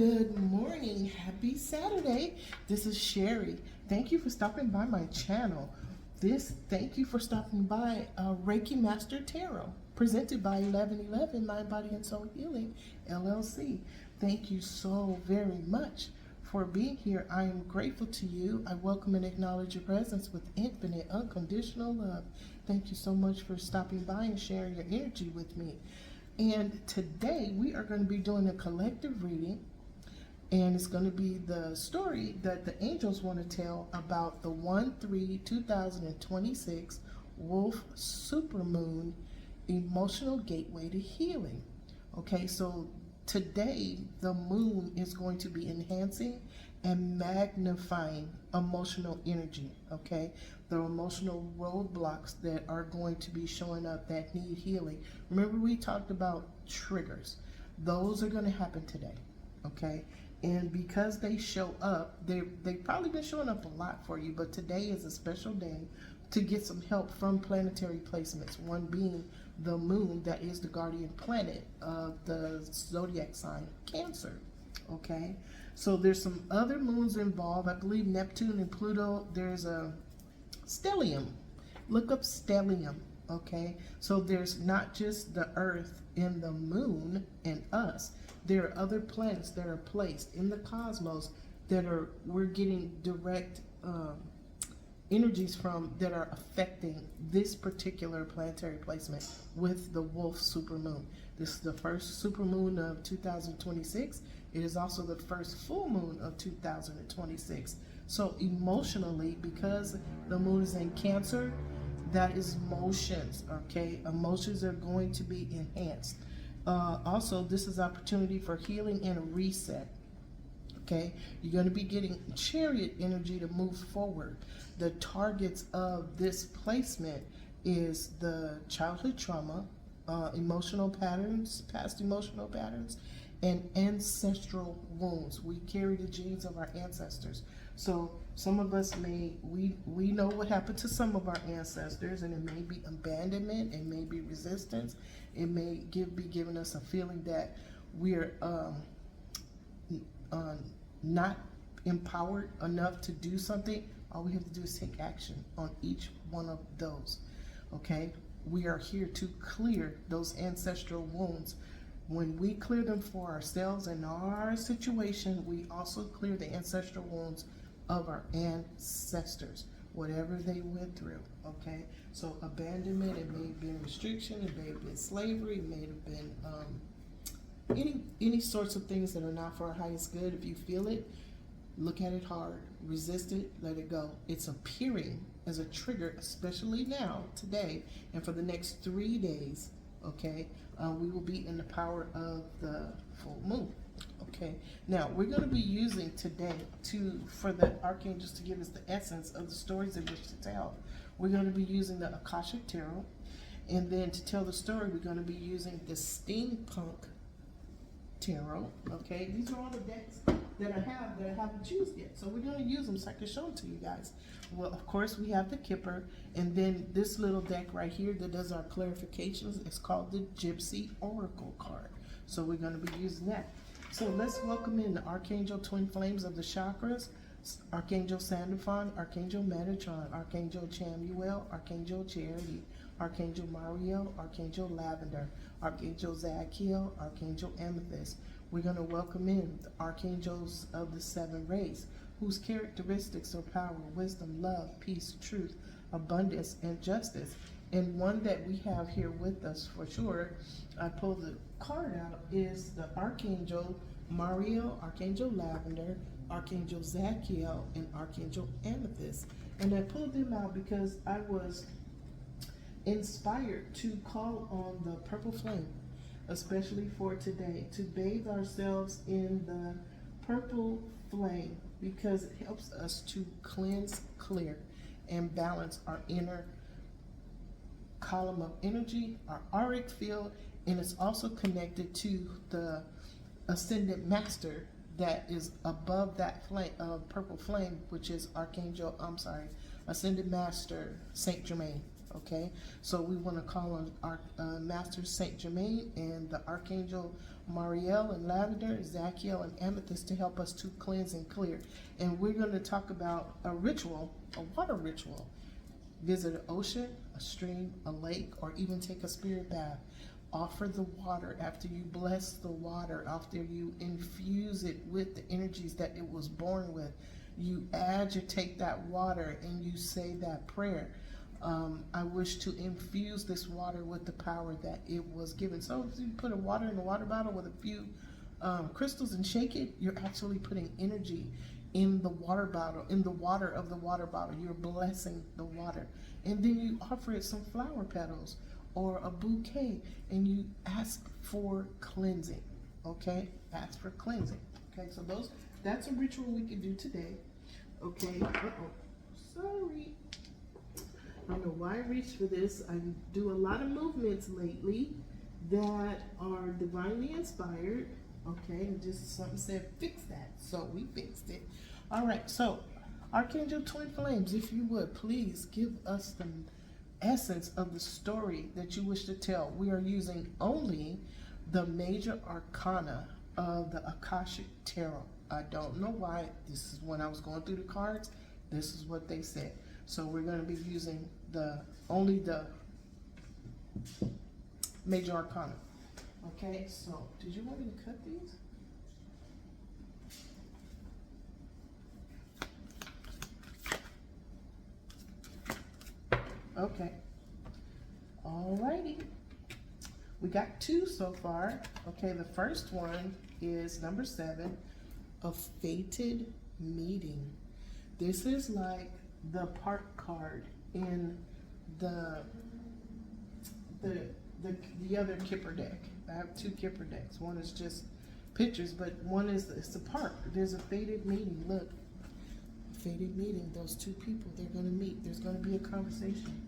Good morning. Happy Saturday. This is Sherry. Thank you for stopping by my channel. Thank you for stopping by Reiki Master Tarot, presented by 1111 Mind, Body, and Soul Healing, LLC. Thank you so very much for being here. I am grateful to you. I welcome and acknowledge your presence with infinite, unconditional love. Thank you so much for stopping by and sharing your energy with me. And today we are going to be doing a collective reading, and it's going to be the story that the angels want to tell about the 1/3/2026 Wolf Supermoon Emotional Gateway to Healing. Okay, so today the moon is going to be enhancing and magnifying emotional energy. Okay, the emotional roadblocks that are going to be showing up that need healing. Remember, we talked about triggers. Those are going to happen today. Okay, and because they show up, they've probably been showing up a lot for you, but today is a special day to get some help from planetary placements, one being the moon, that is the guardian planet of the zodiac sign Cancer. Okay, so there's some other moons involved. I believe Neptune and Pluto. There's a stellium. Look up stellium. Okay, so there's not just the Earth and the moon and us. There are other planets that are placed in the cosmos that we're getting direct energies from, that are affecting this particular planetary placement with the Wolf Supermoon. This is the first supermoon of 2026. It is also the first full moon of 2026. So emotionally, because the moon is in Cancer, that is emotions. Okay, emotions are going to be enhanced. Also, this is opportunity for healing and a reset. Okay, you're going to be getting chariot energy to move forward. The targets of this placement is the childhood trauma, emotional patterns, past emotional patterns, and ancestral wounds. We carry the genes of our ancestors. So some of us we know what happened to some of our ancestors, and it may be abandonment, it may be resistance, it may be giving us a feeling that we're not empowered enough to do something. All we have to do is take action on each one of those. Okay, we are here to clear those ancestral wounds. When we clear them for ourselves and our situation, we also clear the ancestral wounds of our ancestors, whatever they went through. Okay, so abandonment, it may have been restriction, it may have been slavery, it may have been any sorts of things that are not for our highest good. If you feel it, look at it hard, resist it, let it go. It's appearing as a trigger, especially now, today, and for the next 3 days. Okay, we will be in the power of the full moon. Okay, now we're going to be using today for the archangels to give us the essence of the stories they wish to tell. We're going to be using the Akashic Tarot, and then to tell the story, we're going to be using the Steampunk Tarot. Okay, these are all the decks that I haven't used yet, so we're going to use them so I can show them to you guys. Well, of course, we have the Kipper, and then this little deck right here that does our clarifications is called the Gypsy Oracle card. So we're going to be using that. So let's welcome in the Archangel Twin Flames of the Chakras, Archangel Sandalphon, Archangel Metatron, Archangel Chamuel, Archangel Charity, Archangel Mariel, Archangel Lavender, Archangel Zadkiel, Archangel Amethyst. We're going to welcome in the archangels of the 7 rays, whose characteristics are power, wisdom, love, peace, truth, abundance, and justice. And one that we have here with us for sure, I pulled the card out, is the Archangel Mariel, Archangel Lavender, Archangel Zadkiel, and Archangel Amethyst. And I pulled them out because I was inspired to call on the purple flame, especially for today, to bathe ourselves in the purple flame, because it helps us to cleanse, clear, and balance our inner column of energy, our auric field, and it's also connected to the ascendant master that is above that flame, purple flame, which is Ascendant Master Saint Germain. Okay, so we want to call on our Master Saint Germain and the Archangel Mariel and Lavender, Zachiel and Amethyst to help us to cleanse and clear. And we're going to talk about a ritual, a water ritual. Visit an ocean, a stream, a lake, or even take a spirit bath. Offer the water after you bless the water, after you infuse it with the energies that it was born with. You agitate that water and you say that prayer. I wish to infuse this water with the power that it was given. So if you put a water in a water bottle with a few crystals and shake it, you're actually putting energy in the water bottle, in the water of the water bottle. You're blessing the water. And then you offer it some flower petals or a bouquet and you ask for cleansing. Okay? Ask for cleansing. Okay, so that's a ritual we can do today. Okay. Sorry. I don't know why I reached for this. I do a lot of movements lately that are divinely inspired. Okay, and just something said fix that, so we fixed it. All right, so Archangel Twin Flames, if you would, please give us the essence of the story that you wish to tell. We are using only the major arcana of the Akashic Tarot. I don't know why. This is when I was going through the cards. This is what they said. So we're going to be using only the major arcana. Okay, so did you want me to cut these? Okay. Alrighty. We got 2 so far. Okay, the first one is number 7, a fated meeting. This is like the park card in the other Kipper deck. I have 2 Kipper decks. One is just pictures, but one is it's a park. There's a fated meeting. Look, a fated meeting. Those 2 people, they're going to meet. There's going to be a conversation.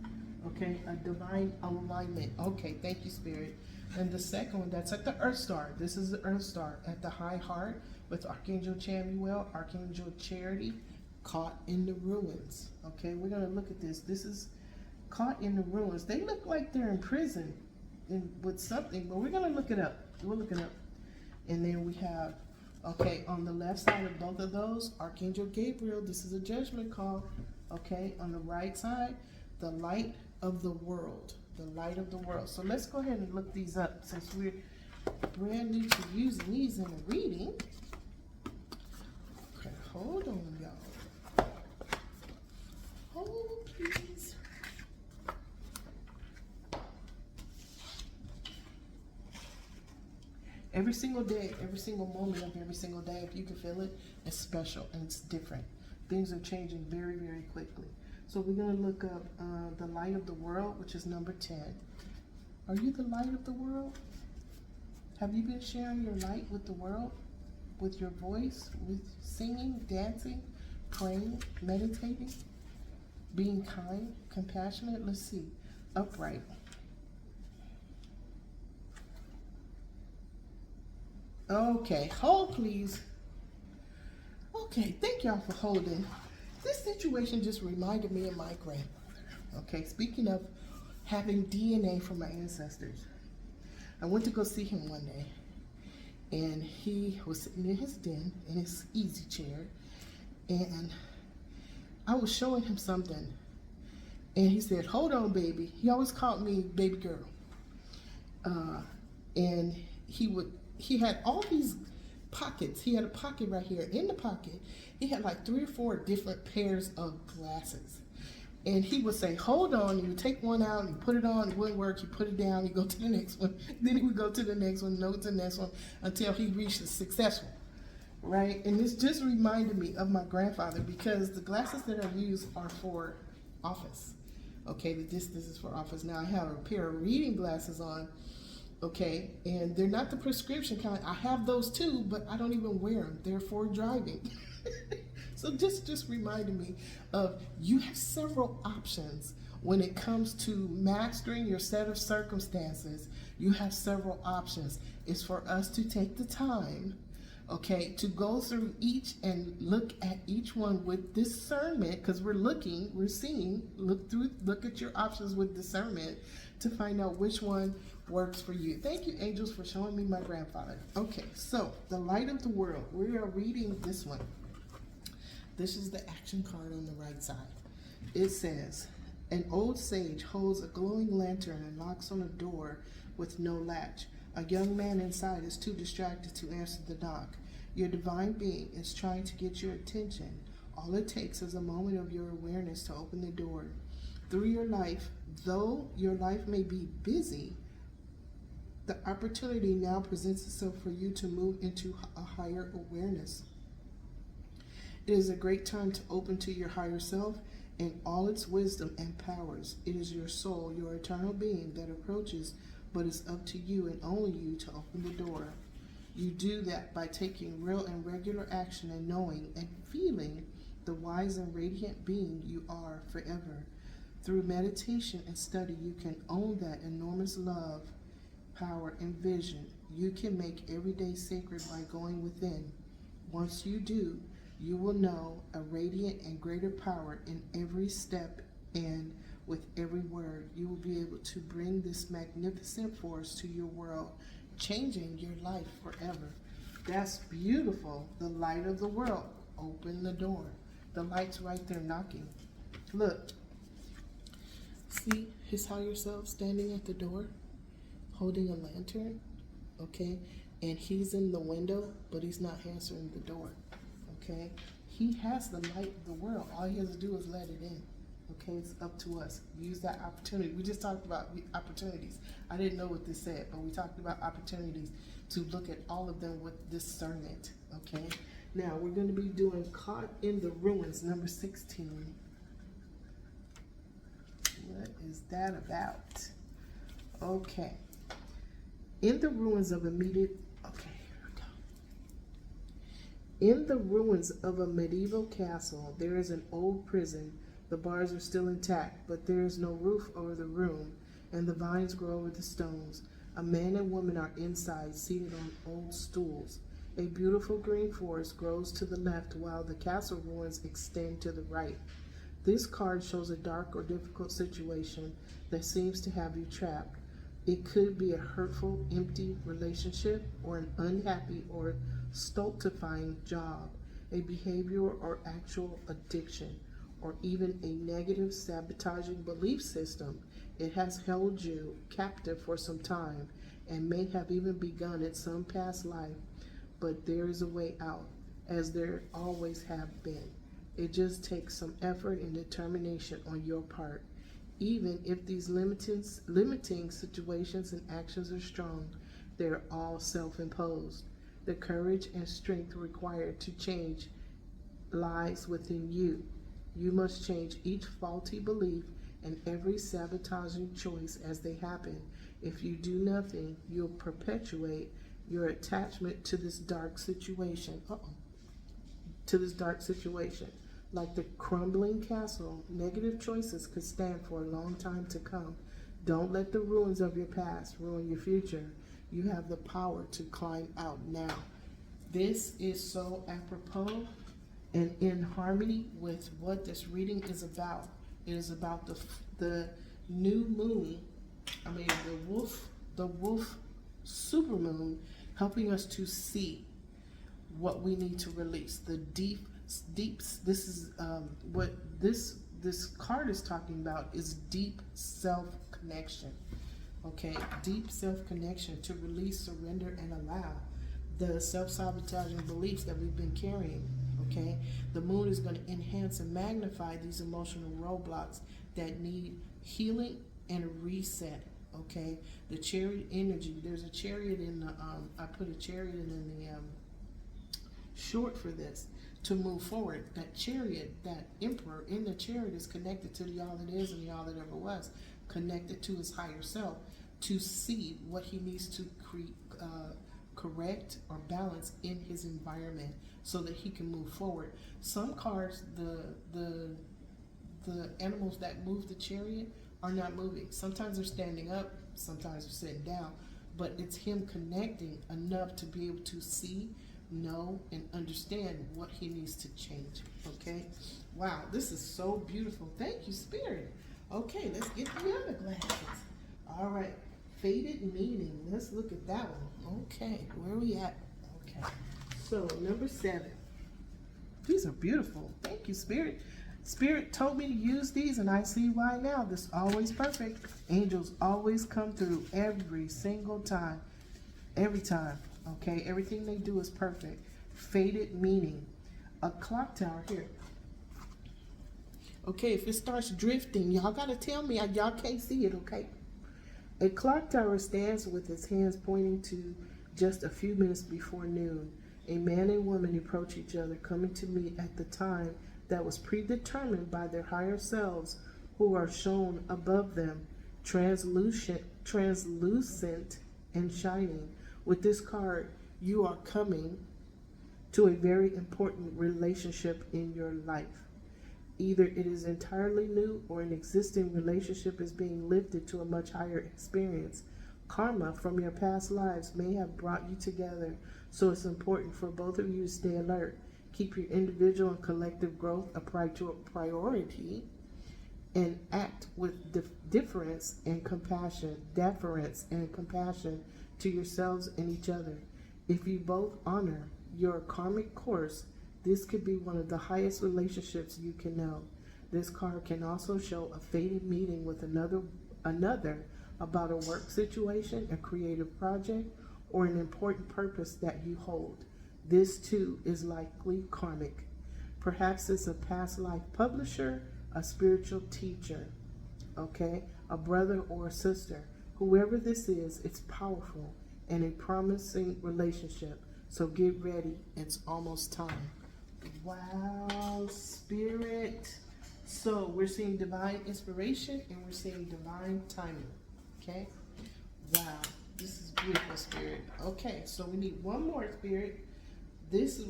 Okay, a divine alignment. Okay, thank you, Spirit. And the second one, that's at the Earth Star. This is the Earth Star at the High Heart with Archangel Chamuel, Archangel Charity, caught in the ruins. Okay, we're going to look at this. This is caught in the ruins. They look like they're in prison with something, but we're going to look it up. We'll look it up. And then we have, okay, on the left side of both of those, Archangel Gabriel. This is a judgment call. Okay, on the right side, the light of the world. The light of the world. So let's go ahead and look these up since we're brand new to using these in a reading. Okay, hold on, y'all. Hold, please. Every single day, every single moment of every single day, if you can feel it, it's special and it's different. Things are changing very, very quickly. So we're going to look up the light of the world, which is number 10. Are you the light of the world? Have you been sharing your light with the world? With your voice? With singing, dancing, praying, meditating? Being kind, compassionate? Let's see. Upright. Okay, hold please. Okay, thank y'all for holding. This situation just reminded me of my grandmother. Okay, speaking of having DNA from my ancestors, I went to go see him one day, and he was sitting in his den in his easy chair, and I was showing him something, and he said, "Hold on, baby." He always called me baby girl, and he had all these pockets. He had a pocket right here. In the pocket, he had like 3 or 4 different pairs of glasses. And he would say, "Hold on," and you take one out and you put it on, it wouldn't work, you put it down, you go to the next one. Then he would go to the next one, no to the next one, until he reached the successful, right? And this just reminded me of my grandfather, because the glasses that I use are for office. Okay, this is for office. Now I have a pair of reading glasses on, okay, and they're not the prescription kind. I have those too, but I don't even wear them. They're for driving. So just reminded me of, you have several options when it comes to mastering your set of circumstances. You have several options. It's for us to take the time, Okay, to go through each and look at each one with discernment, because we're seeing, look at your options with discernment to find out which one works for you. Thank you, angels, for showing me my grandfather. Okay, so the light of the world. We are reading this one. This is the action card on the right side. It says, an old sage holds a glowing lantern and knocks on a door with no latch. A young man inside is too distracted to answer the knock. Your divine being is trying to get your attention. All it takes is a moment of your awareness to open the door. Through your life, though your life may be busy, the opportunity now presents itself for you to move into a higher awareness. It is a great time to open to your higher self and all its wisdom and powers. It is your soul, your eternal being, that approaches, but it's up to you and only you to open the door. You do that by taking real and regular action and knowing and feeling the wise and radiant being you are forever. Through meditation and study, you can own that enormous love, power, and vision. You can make every day sacred by going within. Once you do, you will know a radiant and greater power in every step, and with every word, you will be able to bring this magnificent force to your world, changing your life forever. That's beautiful. The light of the world. Open the door. The light's right there knocking. Look. See his higher self standing at the door, holding a lantern, okay? And he's in the window, but he's not answering the door, okay? He has the light of the world. All he has to do is let it in, okay? It's up to us. Use that opportunity. We just talked about opportunities. I didn't know what this said, but we talked about opportunities to look at all of them with discernment, okay? Now, we're going to be doing Caught in the Ruins, number 16. What is that about? Okay. In the ruins of a medieval castle, there is an old prison. The bars are still intact, but there is no roof over the room, and the vines grow over the stones. A man and woman are inside, seated on old stools. A beautiful green forest grows to the left, while the castle ruins extend to the right. This card shows a dark or difficult situation that seems to have you trapped. It could be a hurtful, empty relationship, or an unhappy or stultifying job, a behavioral or actual addiction, or even a negative, sabotaging belief system. It has held you captive for some time and may have even begun in some past life, but there is a way out, as there always have been. It just takes some effort and determination on your part. Even if these limiting situations and actions are strong, they're all self-imposed. The courage and strength required to change lies within you. You must change each faulty belief and every sabotaging choice as they happen. If you do nothing, you'll perpetuate your attachment to this dark situation. Like the crumbling castle, negative choices could stand for a long time to come. Don't let the ruins of your past ruin your future. You have the power to climb out now. This is so apropos and in harmony with what this reading is about. It is about the new moon, the Wolf Supermoon, helping us to see what we need to release. The deeps. This is what this card is talking about, is deep self-connection. Okay, deep self-connection, to release, surrender, and allow the self-sabotaging beliefs that we've been carrying. Okay, the moon is going to enhance and magnify these emotional roadblocks that need healing and a reset. Okay, the chariot energy. There's a chariot in the. I put a chariot in the short for this. To move forward, that chariot, that emperor in the chariot, is connected to the all that is and the all that ever was, connected to his higher self, to see what he needs to correct or balance in his environment so that he can move forward. Some cards, the animals that move the chariot are not moving. Sometimes they're standing up, sometimes they're sitting down, but it's him connecting enough to be able to see know and understand what he needs to change. Okay? Wow, this is so beautiful. Thank you, Spirit. Okay, let's get the other glasses. All right, faded meaning. Let's look at that one. Okay, where are we at? Okay, so number 7. These are beautiful. Thank you, Spirit. Spirit told me to use these, and I see why now. This is always perfect. Angels always come through every single time. Every time. Okay, everything they do is perfect. Faded meaning. A clock tower here. Okay, if it starts drifting, y'all gotta tell me. Y'all can't see it, okay? A clock tower stands with its hands pointing to just a few minutes before noon. A man and woman approach each other, coming to meet at the time that was predetermined by their higher selves, who are shown above them, translucent and shining. With this card, you are coming to a very important relationship in your life. Either it is entirely new or an existing relationship is being lifted to a much higher experience. Karma from your past lives may have brought you together, so it's important for both of you to stay alert. Keep your individual and collective growth a priority, and act with deference and compassion to yourselves and each other. If you both honor your karmic course, this could be one of the highest relationships you can know. This card can also show a faded meeting with another about a work situation, a creative project, or an important purpose that you hold. This too is likely karmic. Perhaps it's a past life publisher, a spiritual teacher, okay, a brother or a sister. Whoever this is, it's powerful and a promising relationship. So get ready, it's almost time. Wow, Spirit. So we're seeing divine inspiration and we're seeing divine timing. Okay? Wow, this is beautiful, Spirit. Okay, so we need one more, Spirit.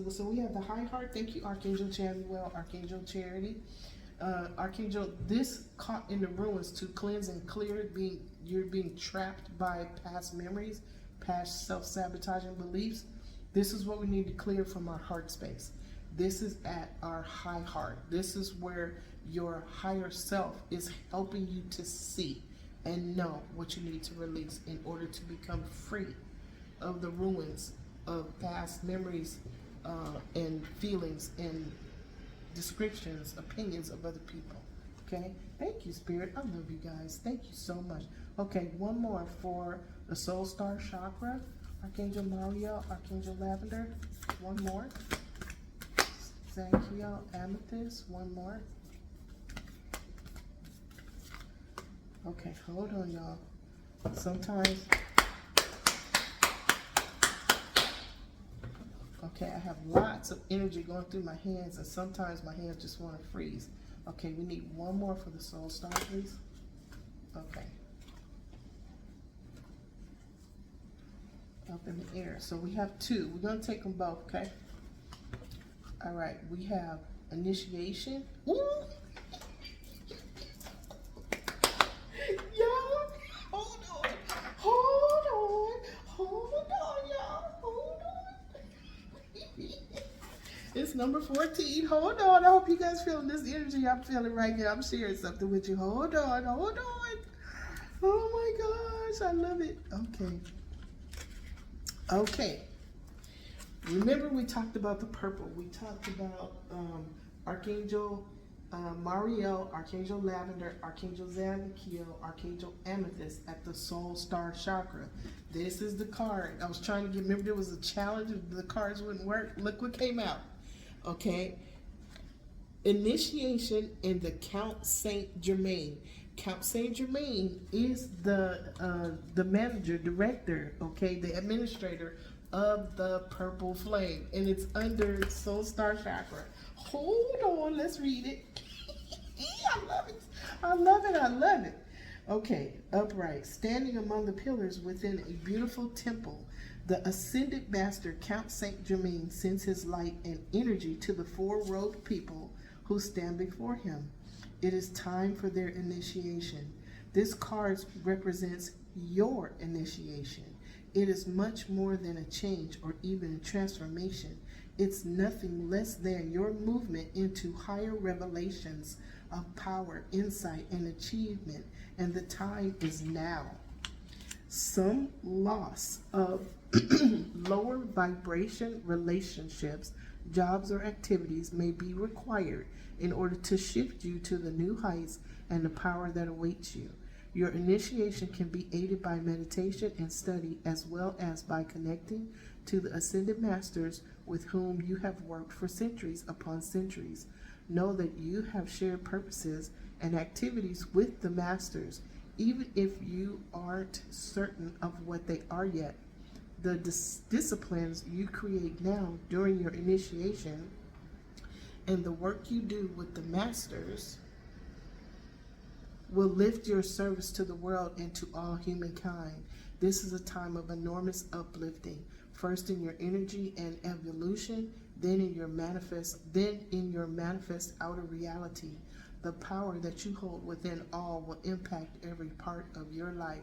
So we have the high heart. Thank you, Archangel Chamuel, Archangel Charity. Archangel, this caught in the ruins to cleanse and clear. You're being trapped by past memories, past self-sabotaging beliefs. This is what we need to clear from our heart space. This is at our high heart. This is where your higher self is helping you to see and know what you need to release in order to become free of the ruins of past memories and feelings and descriptions, opinions of other people. Okay? Thank you, Spirit. I love you guys. Thank you so much. Okay, one more for the Soul Star Chakra. Archangel Mario, Archangel Lavender. One more. Zankiel, Amethyst. One more. Okay, hold on, y'all. Sometimes... Okay, I have lots of energy going through my hands, and sometimes my hands just want to freeze. Okay, we need one more for the Soul Star, please. Okay. Up in the air. So we have 2. We're going to take them both, okay? All right, we have initiation. Ooh! Y'all, hold on, y'all. Hold on. It's number 14. Hold on. I hope you guys feeling this energy. I'm feeling right here. I'm sharing something with you. Hold on. Oh my gosh, I love it. Okay. Remember we talked about the purple. We talked about Archangel Mariel, Archangel Lavender, Archangel Zankiel, Archangel Amethyst at the Soul Star Chakra. This is the card. I was trying to remember there was a challenge. The cards wouldn't work. Look what came out. Okay. Initiation in the Count Saint Germain. Count Saint Germain is the manager, director, okay, the administrator of the purple flame, and it's under Soul Star Chakra. Hold on, let's read it. I love it. Okay, upright, standing among the pillars within a beautiful temple, the ascended master Count Saint Germain sends his light and energy to the 4-robed people who stand before him. It is time for their initiation. This card represents your initiation. It is much more than a change or even a transformation. It's nothing less than your movement into higher revelations of power, insight, and achievement, and the time is now. Some loss of lower vibration relationships, jobs, or activities may be required in order to shift you to the new heights and the power that awaits you. Your initiation can be aided by meditation and study, as well as by connecting to the ascended masters with whom you have worked for centuries upon centuries. Know that you have shared purposes and activities with the masters, even if you aren't certain of what they are yet. The disciplines you create now during your initiation and the work you do with the masters will lift your service to the world and to all humankind. This is a time of enormous uplifting, first in your energy and evolution, then in your manifest outer reality. The power that you hold within all will impact every part of your life.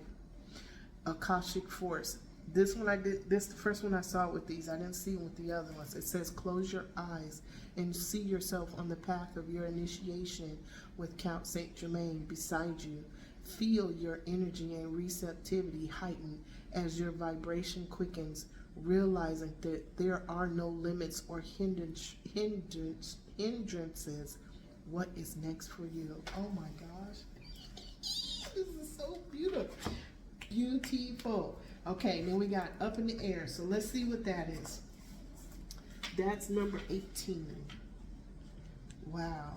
Akashic force. This is the first one I saw with these. I didn't see it with the other ones. It says, close your eyes and see yourself on the path of your initiation with Count Saint Germain beside you. Feel your energy and receptivity heighten as your vibration quickens, realizing that there are no limits or hindrances. What is next for you? Oh my gosh. This is so beautiful. Beautiful. Okay, then we got up in the air. So let's see what that is. That's number 18. Wow.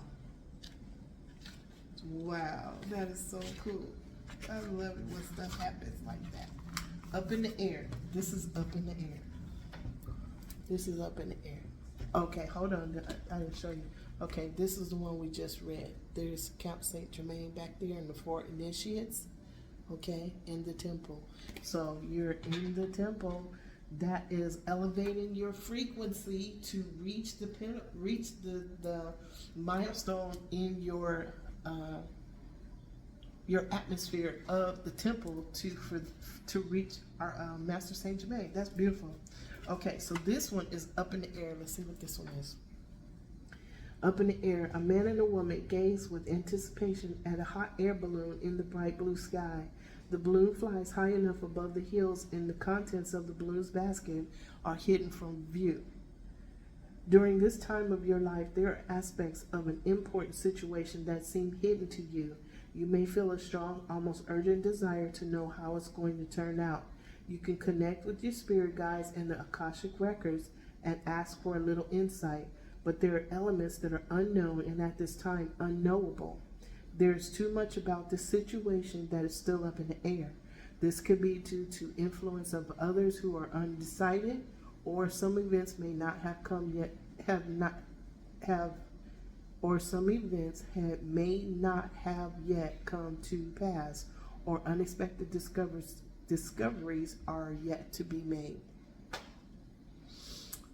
Wow, that is so cool. I love it when stuff happens like that. Up in the air. This is up in the air. This is up in the air. Okay, hold on. I didn't show you. Okay, this is the one we just read. There's Count Saint Germain back there and the 4 initiates. Okay, in the temple. So you're in the temple. That is elevating your frequency to reach the milestone in your atmosphere of the temple to reach our Master Saint Germain. That's beautiful. Okay, so this one is up in the air. Let's see what this one is. Up in the air, a man and a woman gaze with anticipation at a hot air balloon in the bright blue sky. The balloon flies high enough above the hills, and the contents of the balloon's basket are hidden from view. During this time of your life, there are aspects of an important situation that seem hidden to you. You may feel a strong, almost urgent desire to know how it's going to turn out. You can connect with your spirit guides and the Akashic records and ask for a little insight, but there are elements that are unknown and at this time unknowable. There's too much about this situation that is still up in the air. This could be due to influence of others who are undecided, or some events may not have come yet, or some events may not have yet come to pass, or unexpected discoveries are yet to be made.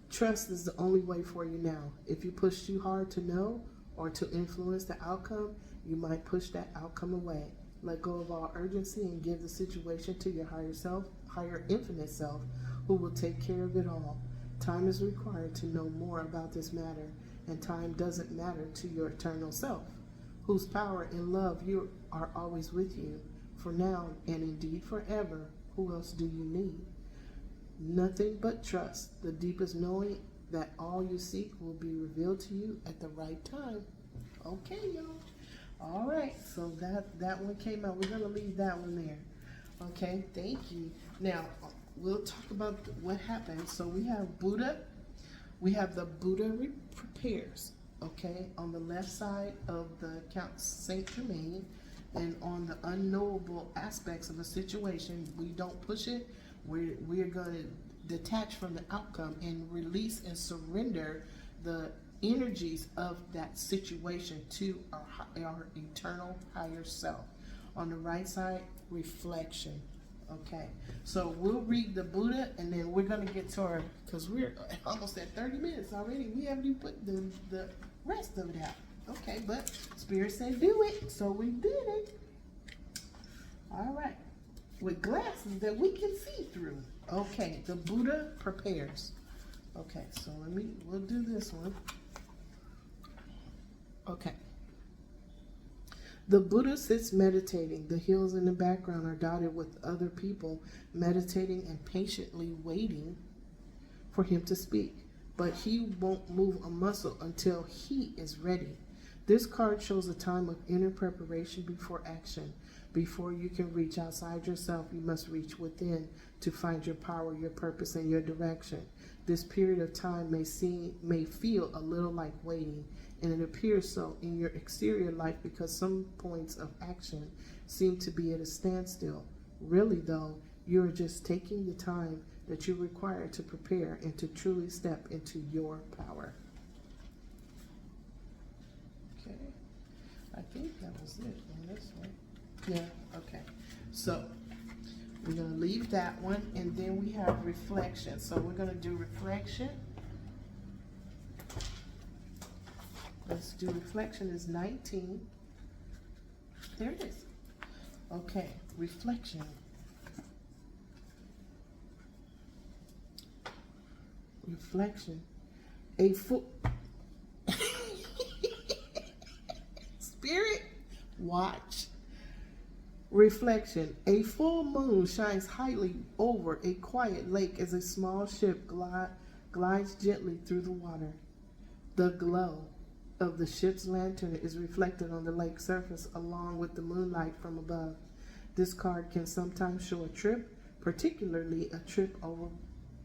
Trust is the only way for you now. If you push too hard to know or to influence the outcome, you might push that outcome away. Let go of all urgency and give the situation to your higher self, higher infinite self, who will take care of it all. Time is required to know more about this matter, and time doesn't matter to your eternal self, whose power and love you are always with you, for now and indeed forever. Who else do you need? Nothing but trust, the deepest knowing that all you seek will be revealed to you at the right time. Okay, y'all. All right, so that one came out. We're going to leave that one there. Okay, thank you. Now, we'll talk about what happened. So we have Buddha. We have the Buddha prepares, okay, on the left side of the Count Saint Germain, and on the unknowable aspects of a situation, we don't push it. We're going to detach from the outcome and release and surrender the energies of that situation to our eternal higher self. On the right side, reflection. Okay, so we'll read the Buddha, and then we're going to get to our, because we're almost at 30 minutes already. We haven't even put the rest of it out. Okay, but Spirit said do it, so we did it. All right, with glasses that we can see through. Okay, the Buddha prepares. Okay, so we'll do this one. Okay. The Buddha sits meditating. The hills in the background are dotted with other people meditating and patiently waiting for him to speak. But he won't move a muscle until he is ready. This card shows a time of inner preparation before action. Before you can reach outside yourself, you must reach within to find your power, your purpose, and your direction. This period of time may feel a little like waiting, and it appears so in your exterior life because some points of action seem to be at a standstill. Really, though, you are just taking the time that you require to prepare and to truly step into your power. Okay, I think that was it on this one. Yeah, okay. So we're going to leave that one, and then we have reflection. So we're going to do reflection. Let's do reflection is 19. There it is. Okay, reflection. Reflection. A full Spirit, watch. Reflection. A full moon shines highly over a quiet lake as a small ship glides gently through the water. The glow of the ship's lantern is reflected on the lake surface along with the moonlight from above. This card can sometimes show a trip, particularly a trip over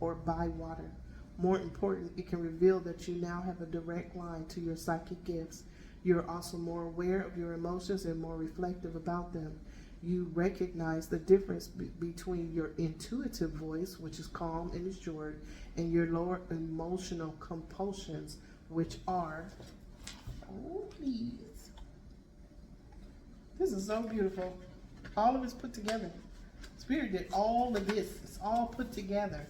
or by water. More important, it can reveal that you now have a direct line to your psychic gifts. You're also more aware of your emotions and more reflective about them. You recognize the difference between your intuitive voice, which is calm and assured, and your lower emotional compulsions, which are, oh please, this is so beautiful. All of it's put together. Spirit did all of this. It's all put together.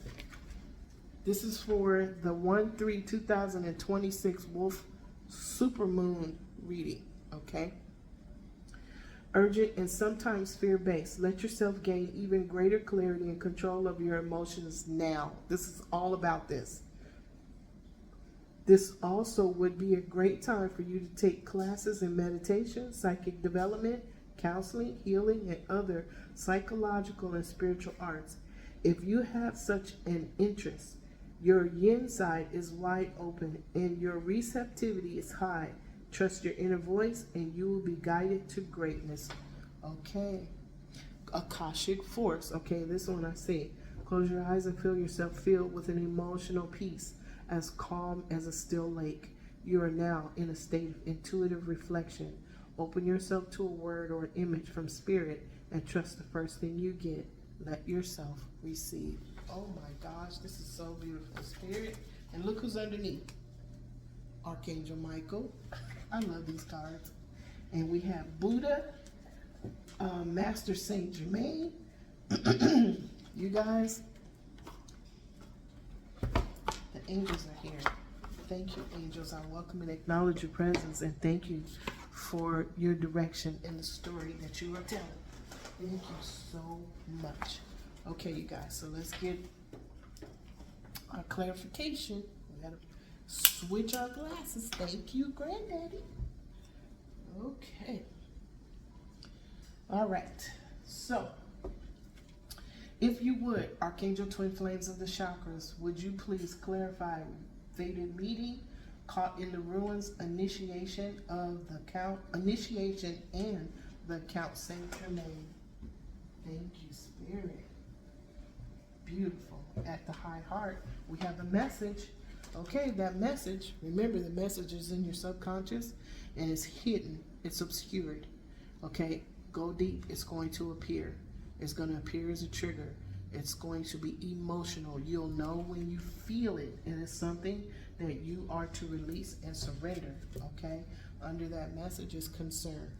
This is for the 1/3/2026 Wolf Supermoon reading, okay? Urgent and sometimes fear-based. Let yourself gain even greater clarity and control of your emotions now. This is all about this. This also would be a great time for you to take classes in meditation, psychic development, counseling, healing, and other psychological and spiritual arts. If you have such an interest, your yin side is wide open and your receptivity is high. Trust your inner voice and you will be guided to greatness. Okay. Akashic force. Okay, this one I see. Close your eyes and feel yourself filled with an emotional peace as calm as a still lake. You are now in a state of intuitive reflection. Open yourself to a word or an image from spirit and trust the first thing you get. Let yourself receive. Oh my gosh, this is so beautiful, Spirit. And look who's underneath. Archangel Michael. I love these cards. And we have Buddha, Master Saint Germain. You guys, the angels are here. Thank you, angels. I welcome and acknowledge your presence, and thank you for your direction in the story that you are telling. Thank you so much. Okay, you guys, so let's get our clarification. We gotta switch our glasses. Thank you, Granddaddy. Okay. All right. So, if you would, Archangel Twin Flames of the Chakras, would you please clarify fated meeting, caught in the ruins, initiation and the Count Saint Germain. Thank you, Spirit. Beautiful. At the high heart, we have a message. Okay, that message, remember the message is in your subconscious and it's hidden, it's obscured. Okay, go deep, it's going to appear. It's going to appear as a trigger. It's going to be emotional. You'll know when you feel it, and it's something that you are to release and surrender. Okay, under that message is concern.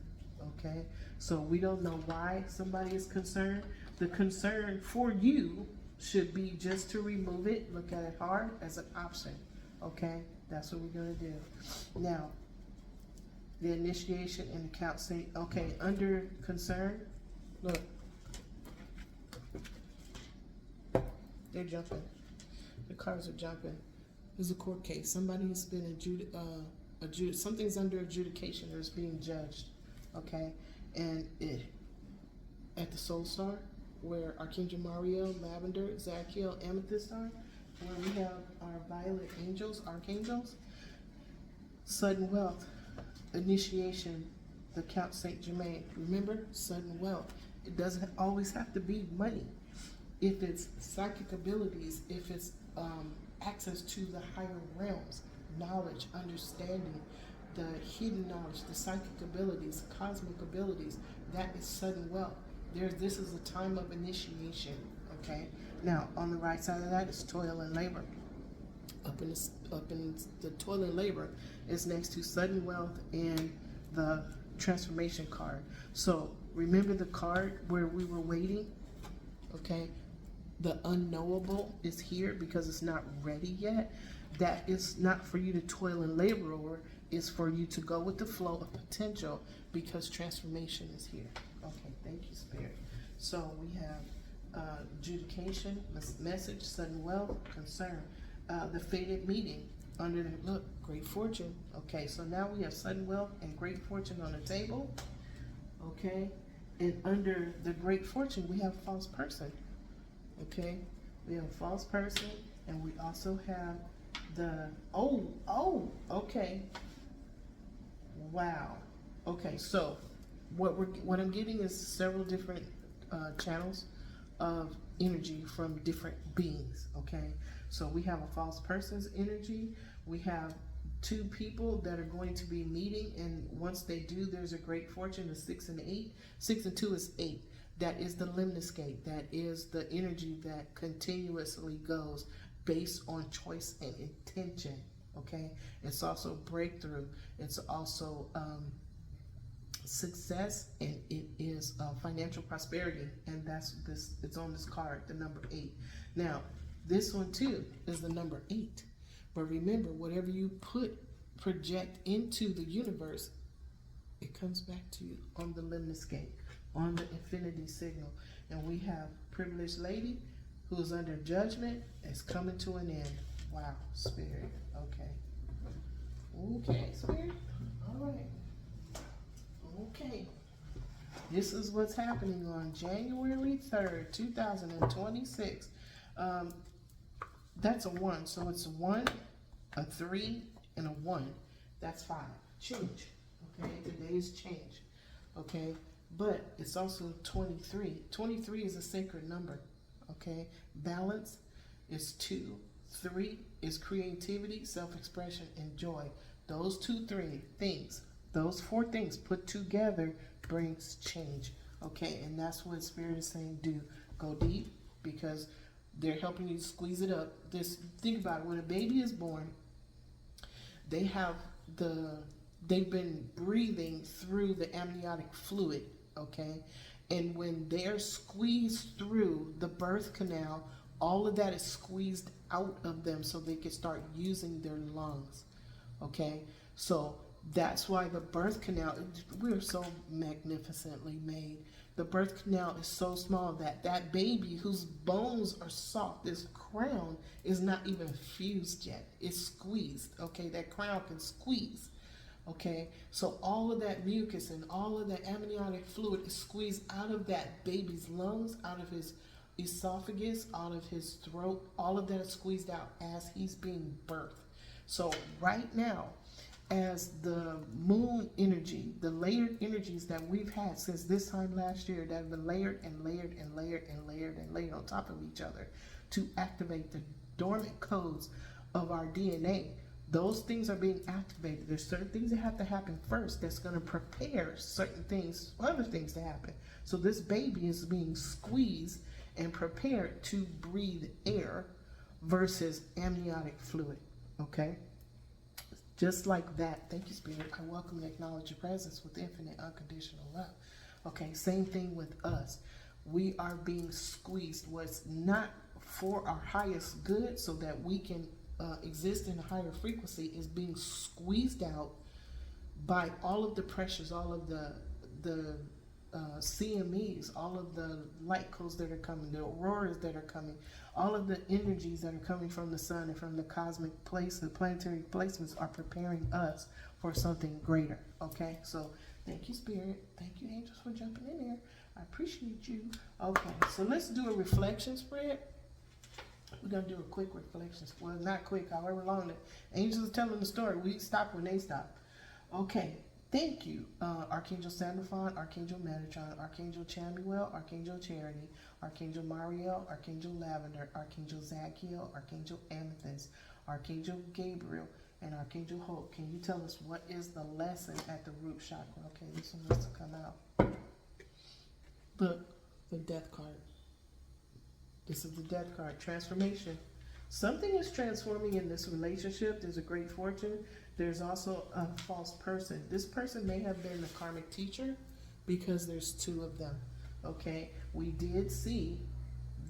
Okay, so we don't know why somebody is concerned. The concern for you should be just to remove it, look at it hard as an option. Okay, that's what we're going to do. Now, the initiation and the Count Saint. Okay, under concern, look. They're jumping. The cards are jumping. There's a court case. Somebody has been something's under adjudication or is being judged. Okay? And at the Soul Star, where Archangel Mariel, Lavender, Zachiel, Amethyst are, where we have our violet angels, archangels, sudden wealth, initiation, the Count Saint Germain. Remember, sudden wealth. It doesn't always have to be money. If it's psychic abilities, if it's access to the higher realms, knowledge, understanding, the hidden knowledge, the psychic abilities, cosmic abilities, that is sudden wealth. This is a time of initiation, okay? Now, on the right side of that is toil and labor. Up in the toil and labor is next to sudden wealth and the transformation card. So remember the card where we were waiting, okay? The unknowable is here because it's not ready yet. That is not for you to toil and labor over. It's for you to go with the flow of potential because transformation is here. Okay, thank you, Spirit. So we have adjudication, message, sudden wealth, concern. The fated meeting under the, look, great fortune. Okay, so now we have sudden wealth and great fortune on the table. Okay, and under the great fortune, we have false person. Okay, we have false person, and we also have the, okay. Wow. Okay, so what I'm getting is several different channels of energy from different beings. Okay, so we have a false person's energy. We have two people that are going to be meeting, and once they do, there's a great fortune of 6 and 8. 6 and 2 is 8. That is the lemniscate. That is the energy that continuously goes based on choice and intention. Okay, it's also breakthrough. It's also success, and it is financial prosperity, and that's this. It's on this card, the number 8. Now, this one too is the number 8. But remember, whatever you project into the universe, it comes back to you on the lemniscate, on the infinity signal. And we have privileged lady who is under judgment. It's coming to an end. Wow, Spirit. Okay. Okay, Spirit. All right. Okay. This is what's happening on January 3rd, 2026. That's a 1. So it's a 1, a 3, and a 1. That's 5. Change. Okay. Today's change. Okay. But it's also 23. 23 is a sacred number. Okay. Balance is 2. 3 is creativity, self-expression, and joy. Those 3 things, those 4 things put together brings change. Okay, and that's what Spirit is saying, do. Go deep, because they're helping you squeeze it up. Think about it, when a baby is born, they've been breathing through the amniotic fluid, okay? And when they're squeezed through the birth canal, all of that is squeezed out of them so they can start using their lungs, okay? So that's why the birth canal, we're so magnificently made. The birth canal is so small that that baby whose bones are soft, this crown is not even fused yet. It's squeezed, okay? That crown can squeeze, okay? So all of that mucus and all of that amniotic fluid is squeezed out of that baby's lungs, out of his esophagus, out of his throat. All of that is squeezed out as he's being birthed. So right now, as the moon energy, the layered energies that we've had since this time last year that have been layered and layered and layered and layered and layered on top of each other to activate the dormant codes of our DNA, those things are being activated. There's certain things that have to happen first that's going to prepare certain things, other things to happen. So this baby is being squeezed and prepared to breathe air versus amniotic fluid, okay? Just like that. Thank you, Spirit. I welcome and acknowledge your presence with infinite unconditional love. Okay, same thing with us. We are being squeezed. What's not for our highest good so that we can exist in a higher frequency is being squeezed out by all of the pressures, all of the CMEs, all of the light codes that are coming, the auroras that are coming, all of the energies that are coming from the sun and from the cosmic place, the planetary placements are preparing us for something greater. Okay, so thank you, Spirit. Thank you, angels, for jumping in there. I appreciate you. Okay, so let's do a reflection spread. We're going to do a quick reflection. Well, not quick, however long the angels are telling the story. We stop when they stop. Okay, thank you. Archangel Sandalphon, Archangel Metatron, Archangel Chamuel, Archangel Charity, Archangel Mariel, Archangel Lavender, Archangel Zadkiel, Archangel Amethyst, Archangel Gabriel, and Archangel Hope. Can you tell us what is the lesson at the root chakra? Okay, this one wants to come out. Look, the death card. This is the death card. Transformation. Something is transforming in this relationship. There's a great fortune. There's also a false person. This person may have been the karmic teacher because there's two of them. Okay, we did see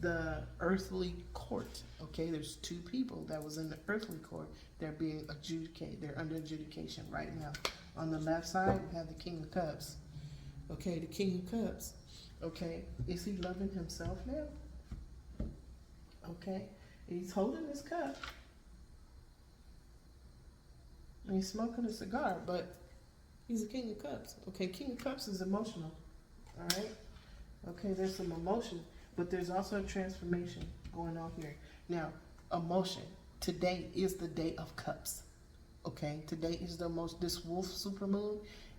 the earthly court. Okay, there's two people that was in the earthly court. They're being adjudicated. They're under adjudication right now. On the left side, we have the King of Cups. Okay, the King of Cups. Okay, is he loving himself now? Okay, he's holding his cup. And he's smoking a cigar, but he's a King of Cups. Okay, King of Cups is emotional. All right? Okay, there's some emotion, but there's also a transformation going on here. Now, emotion. Today is the day of cups. Okay, today is this Wolf Supermoon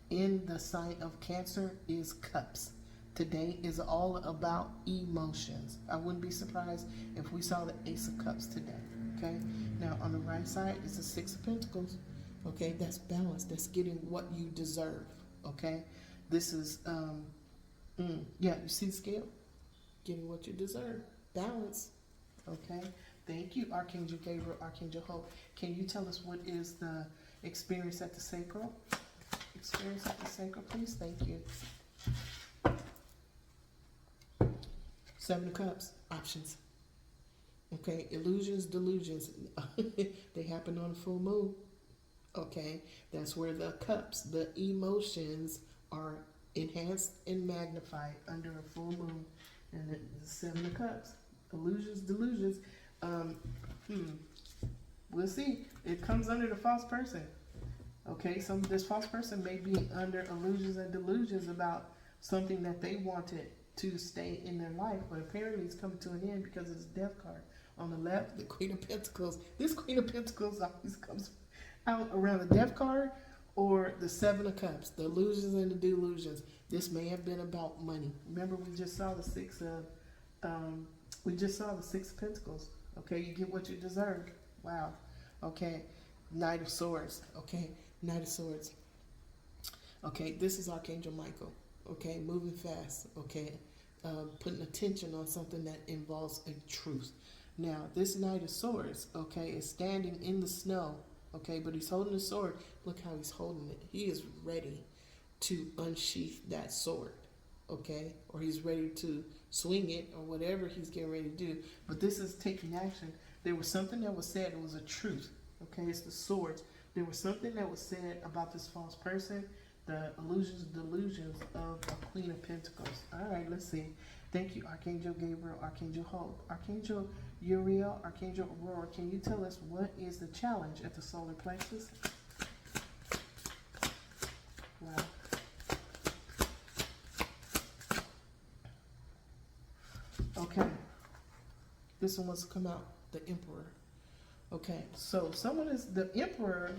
in the sign of Cancer is cups. Today is all about emotions. I wouldn't be surprised if we saw the Ace of Cups today. Okay, now on the right side is the Six of Pentacles. Okay, that's balance. That's getting what you deserve. Okay, this is yeah, you see the scale? Getting what you deserve. Balance. Okay, thank you, Archangel Gabriel, Archangel Hope. Can you tell us what is the experience at the sacral? Experience at the sacral, please. Thank you. Seven of Cups, options. Okay, illusions, delusions. They happen on a full moon. Okay, that's where the cups, the emotions are enhanced and magnified under a full moon. And the Seven of Cups, illusions, delusions. We'll see. It comes under the false person. Okay, so this false person may be under illusions and delusions about something that they wanted to stay in their life, but apparently it's coming to an end because of this death card. On the left, the Queen of Pentacles. This Queen of Pentacles always comes out around the death card or the Seven of Cups, the illusions and the delusions. This may have been about money. Remember, we just saw the Six of Pentacles. Okay, you get what you deserve. Wow. Okay, Knight of Swords. Okay, Knight of Swords. Okay, this is Archangel Michael. Okay, moving fast. Okay, putting attention on something that involves a truth. Now, this Knight of Swords, okay, is standing in the snow. Okay, but he's holding the sword. Look how he's holding it. He is ready to unsheath that sword. Okay, or he's ready to swing it or whatever he's getting ready to do. But this is taking action. There was something that was said. It was a truth. Okay, it's the swords. There was something that was said about this false person. The illusions, delusions of a Queen of Pentacles. All right, let's see. Thank you, Archangel Gabriel, Archangel Hope, Archangel Uriel, Archangel Aurora. Can you tell us what is the challenge at the solar plexus? Wow. Okay. This one wants to come out. The Emperor. Okay, so someone is the Emperor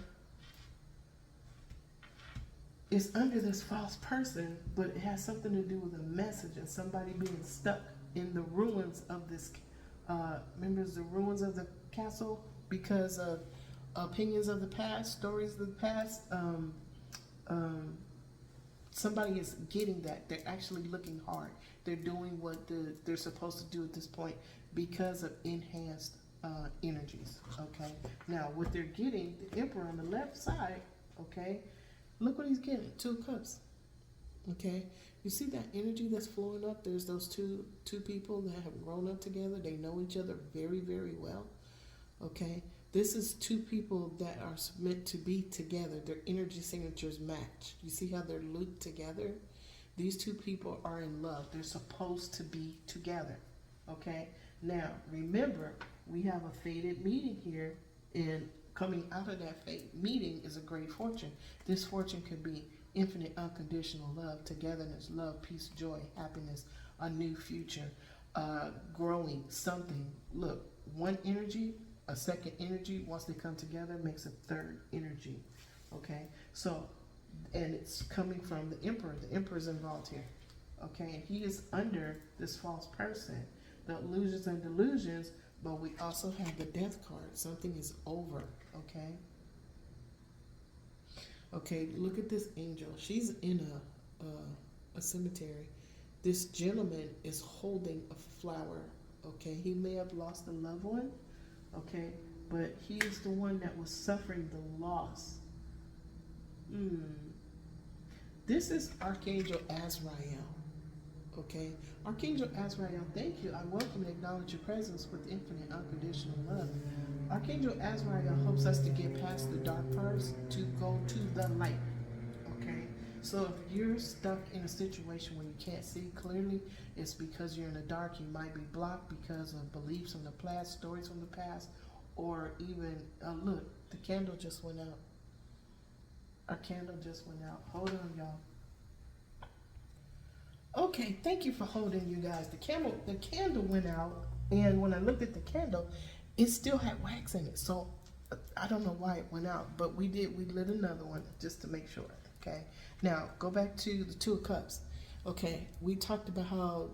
is under this false person, but it has something to do with a message and somebody being stuck in the ruins of this, remember the ruins of the castle because of opinions of the past, stories of the past. Somebody is getting that. They're actually looking hard. They're doing what they're supposed to do at this point because of enhanced energies. Okay, now what they're getting, the Emperor on the left side, okay, look what he's getting. Two of Cups. Okay, you see that energy that's flowing up? There's those two people that have grown up together. They know each other very, very well. Okay, this is two people that are meant to be together. Their energy signatures match. You see how they're looped together? These two people are in love. They're supposed to be together. Okay? Now, remember, we have a fated meeting here, and coming out of that fate meeting is a great fortune. This fortune could be infinite unconditional love, togetherness, love, peace, joy, happiness, a new future, growing, something. Look, one energy, a second energy, once they come together, makes a third energy. Okay? So, and it's coming from the Emperor. The Emperor is involved here. Okay? And he is under this false person. The illusions and delusions, but we also have the death card. Something is over. Okay? Okay, look at this angel. She's in a cemetery. This gentleman is holding a flower. Okay, he may have lost a loved one. Okay, but he is the one that was suffering the loss. This is Archangel Azrael. Okay, Archangel Azrael, thank you. I welcome and acknowledge your presence with infinite unconditional love. Archangel Azrael helps us to get past the dark parts to go to the light. Okay, so if you're stuck in a situation where you can't see clearly, it's because you're in the dark. You might be blocked because of beliefs from the past, stories from the past, or even, look, the candle just went out. Our candle just went out. Hold on, y'all. Okay, thank you for holding, you guys. The candle went out, and when I looked at the candle, it still had wax in it. So I don't know why it went out, but we lit another one just to make sure. Okay, now go back to the Two of Cups. Okay, we talked about how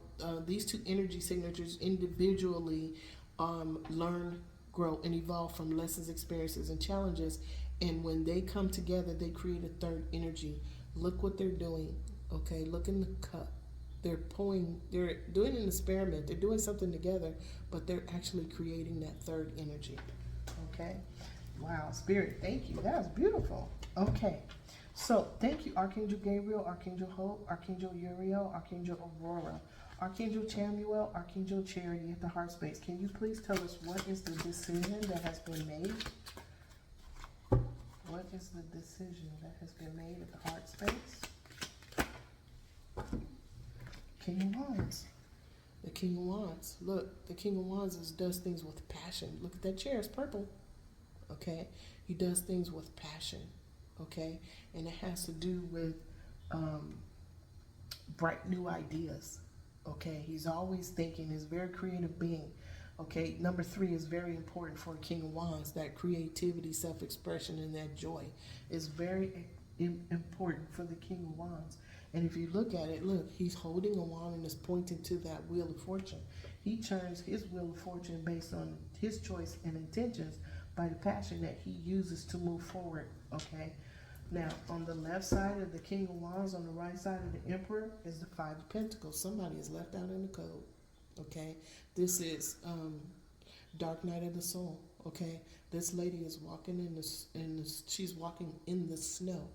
these two energy signatures individually learn, grow, and evolve from lessons, experiences, and challenges. And when they come together, they create a third energy. Look what they're doing. Okay, look in the cup. They're doing an experiment. They're doing something together, but they're actually creating that third energy. Okay? Wow, Spirit, thank you. That was beautiful. Okay. So, thank you, Archangel Gabriel, Archangel Hope, Archangel Uriel, Archangel Aurora, Archangel Chamuel, Archangel Charity at the heart space. Can you please tell us what is the decision that has been made? What is the decision that has been made at the heart space? King of Wands. The King of Wands. Look, the King of Wands does things with passion. Look at that chair, it's purple. Okay? He does things with passion. Okay? And it has to do with bright new ideas. Okay? He's always thinking. He's a very creative being. Okay? Number 3 is very important for a King of Wands. That creativity, self-expression, and that joy is very important for the King of Wands. And if you look at it, look, he's holding a wand and is pointing to that wheel of fortune. He turns his wheel of fortune based on his choice and intentions by the passion that he uses to move forward, okay? Now, on the left side of the King of Wands, on the right side of the Emperor, is the Five of Pentacles. Somebody is left out in the code, okay? This is Dark Night of the Soul, okay? This lady is walking she's walking in the snow,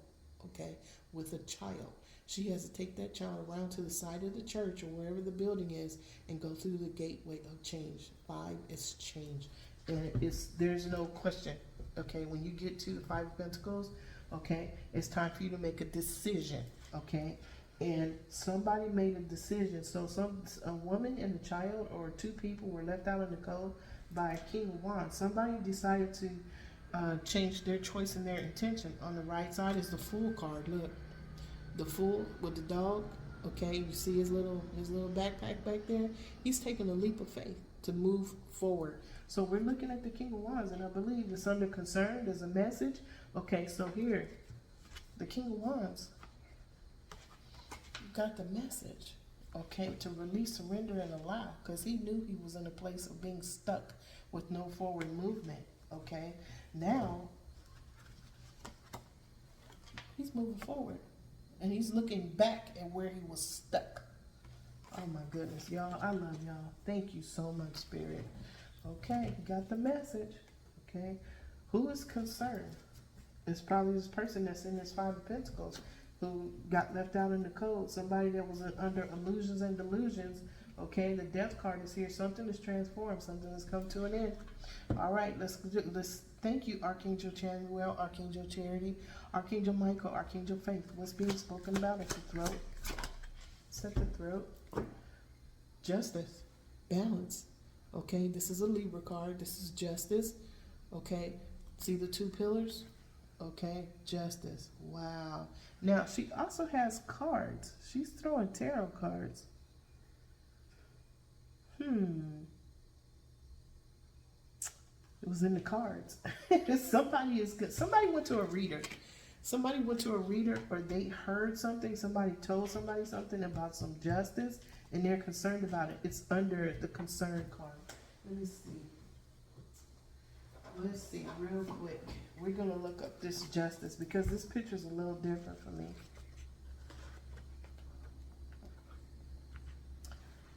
okay, with a child. She has to take that child around to the side of the church or wherever the building is and go through the gateway of change. 5 is change. And there's no question, okay? When you get to the Five of Pentacles, okay, it's time for you to make a decision, okay? And somebody made a decision. So a woman and a child or two people were left out in the code by a King of Wands. Somebody decided to change their choice and their intention. On the right side is the Fool card. Look. The Fool with the dog, okay, you see his little backpack back there? He's taking a leap of faith to move forward. So we're looking at the King of Wands, and I believe it's under concern. There's a message. Okay, so here, the King of Wands got the message, okay, to release, surrender, and allow, because he knew he was in a place of being stuck with no forward movement, okay? Now, he's moving forward. And he's looking back at where he was stuck. Oh my goodness, y'all. I love y'all. Thank you so much, Spirit. Okay, got the message. Okay. Who is concerned? It's probably this person that's in this Five of Pentacles who got left out in the code. Somebody that was under illusions and delusions. Okay, the Death card is here. Something is transformed. Something has come to an end. All right, let's thank you, Archangel Chamuel, Archangel Charity, Archangel Michael, Archangel Faith. What's being spoken about at your throat? Set the throat. Justice. Balance. Okay, this is a Libra card. This is justice. Okay, see the two pillars? Okay, justice. Wow. Now, she also has cards. She's throwing tarot cards. It was in the cards. Somebody is good. Somebody went to a reader. Somebody went to a reader, or they heard something. Somebody told somebody something about some justice, and they're concerned about it. It's under the concern card. Let me see. Let's see real quick. We're going to look up this justice because this picture's a little different for me.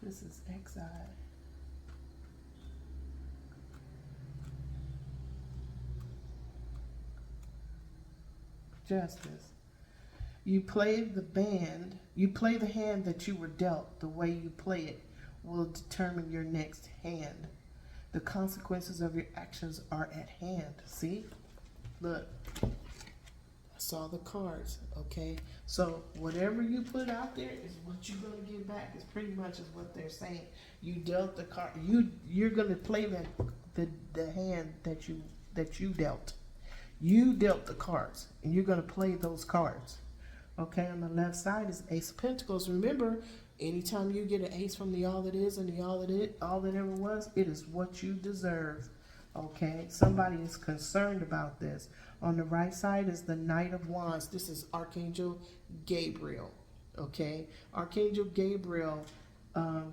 This is Xi. Justice. You play the hand that you were dealt. The way you play it will determine your next hand. The consequences of your actions are at hand. See? Look. I saw the cards, okay? So whatever you put out there is what you're going to get back. Is pretty much is what they're saying. You dealt the card. You're going to play the hand that you dealt. You dealt the cards, and you're going to play those cards. Okay, on the left side is Ace of Pentacles. Remember, anytime you get an ace from the all that is and the all that ever was, it is what you deserve. Okay, somebody is concerned about this. On the right side is the Knight of Wands. This is Archangel Gabriel. Okay, Archangel Gabriel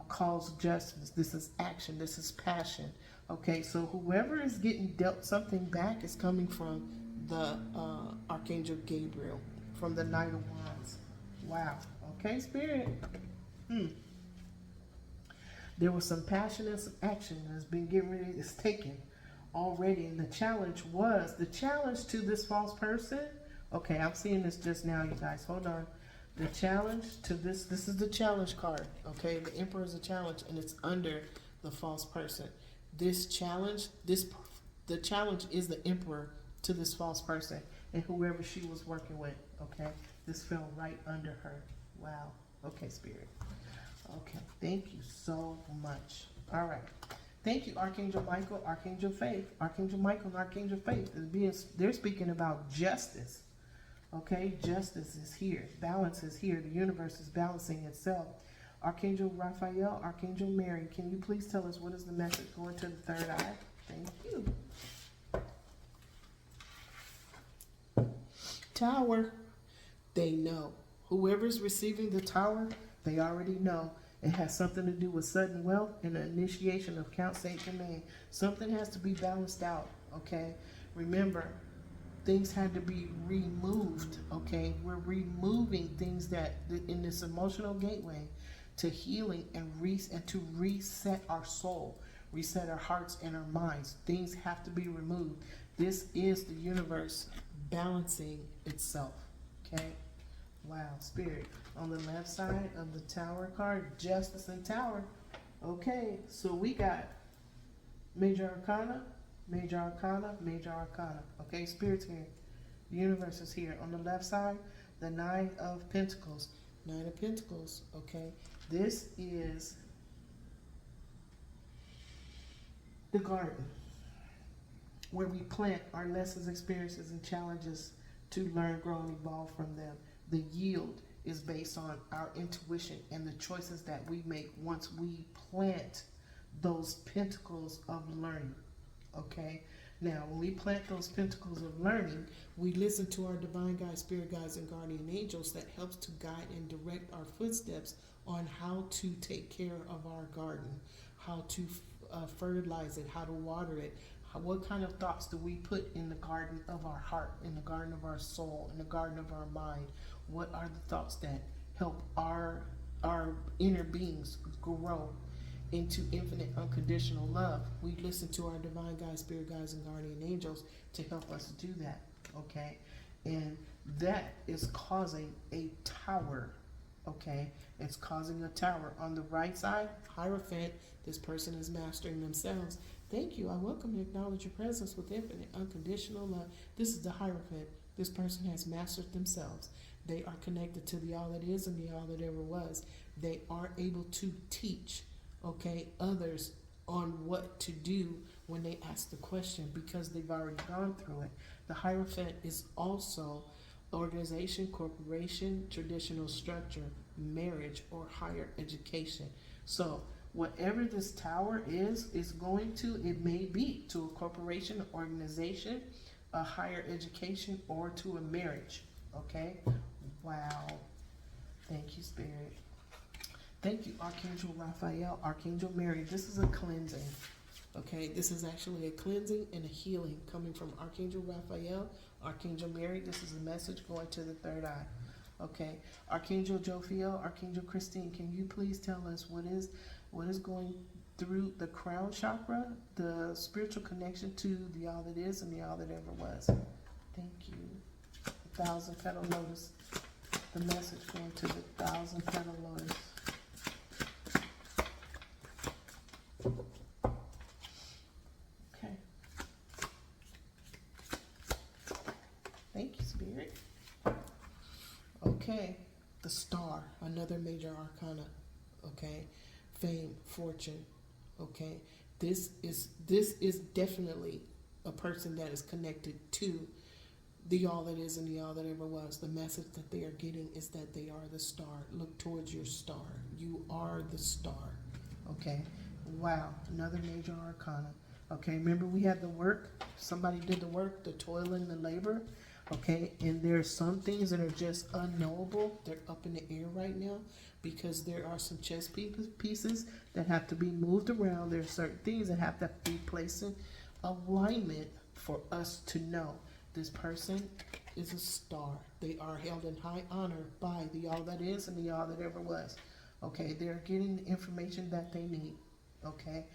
calls justice. This is action. This is passion. Okay, so whoever is getting dealt something back is coming from the Archangel Gabriel, from the Knight of Wands. Wow. Okay, Spirit. There was some passion and some action that's been getting ready, it's taken already. And the challenge to this false person. Okay, I'm seeing this just now, you guys. Hold on. The challenge to this is the challenge card. Okay, the Emperor is a challenge, and it's under the false person. The challenge is the Emperor to this false person and whoever she was working with. Okay, this fell right under her. Wow. Okay, Spirit. Okay, thank you so much. All right, thank you, Archangel Michael, Archangel Faith. Archangel Michael and Archangel Faith they're speaking about justice. Okay, justice is here, balance is here, the universe is balancing itself. Archangel Raphael, Archangel Mary, can you please tell us what is the message going to the third eye? Thank you. Tower. They know. Whoever's receiving the tower, they already know. It has something to do with sudden wealth and the initiation of count, say, command. Something has to be balanced out, okay? Remember, things had to be removed, okay? We're removing things that in this emotional gateway to healing and to reset our soul, reset our hearts and our minds. Things have to be removed. This is the universe balancing itself, okay? Wow, Spirit. On the left side of the Tower card, Justice and Tower. Okay, so we got Major Arcana, Major Arcana, Major Arcana. Okay, Spirit's here. The universe is here. On the left side, the Nine of Pentacles. Nine of Pentacles, okay. This is the garden where we plant our lessons, experiences, and challenges to learn, grow, and evolve from them. The yield is based on our intuition and the choices that we make once we plant those pentacles of learning, okay? Now, when we plant those pentacles of learning, we listen to our divine guides, spirit guides, and guardian angels that helps to guide and direct our footsteps on how to take care of our garden, how to fertilize it, how to water it, what kind of thoughts do we put in the garden of our heart, in the garden of our soul, in the garden of our mind? What are the thoughts that help our inner beings grow into infinite unconditional love? We listen to our divine guides, spirit guides, and guardian angels to help us do that, okay? And that is causing a tower, okay? It's causing a tower. On the right side, Hierophant, this person is mastering themselves. Thank you. I welcome and acknowledge your presence with infinite unconditional love. This is the Hierophant. This person has mastered themselves. They are connected to the all that is and the all that ever was. They are able to teach, okay, others on what to do when they ask the question because they've already gone through it. The Hierophant is also organization, corporation, traditional structure, marriage, or higher education. So whatever this tower is going to, it may be to a corporation, organization, a higher education, or to a marriage. Okay? Wow. Thank you, Spirit. Thank you, Archangel Raphael, Archangel Mary. This is a cleansing. Okay, this is actually a cleansing and a healing coming from Archangel Raphael, Archangel Mary. This is a message going to the third eye. Okay, Archangel Jophiel, Archangel Christine, can you please tell us what is going through the crown chakra, the spiritual connection to the all that is and the all that ever was? Thank you. 1,000-petal lotus. The message going to the 1,000-petal lotus. Okay. Thank you, Spirit. Okay. The star, another major arcana. Okay. Fame, fortune. Okay. This is definitely a person that is connected to the all that is and the all that ever was. The message that they are getting is that they are the star. Look towards your star. You are the star. Okay. Wow. Another major arcana. Okay. Remember we had the work. Somebody did the work, the toil and the labor. Okay. And there are some things that are just unknowable. They're up in the air right now because there are some chess pieces that have to be moved around. There are certain things that have to be placed in alignment for us to know. This person is a star. They are held in high honor by the all that is and the all that ever was. Okay, they're getting the information that they need. Okay,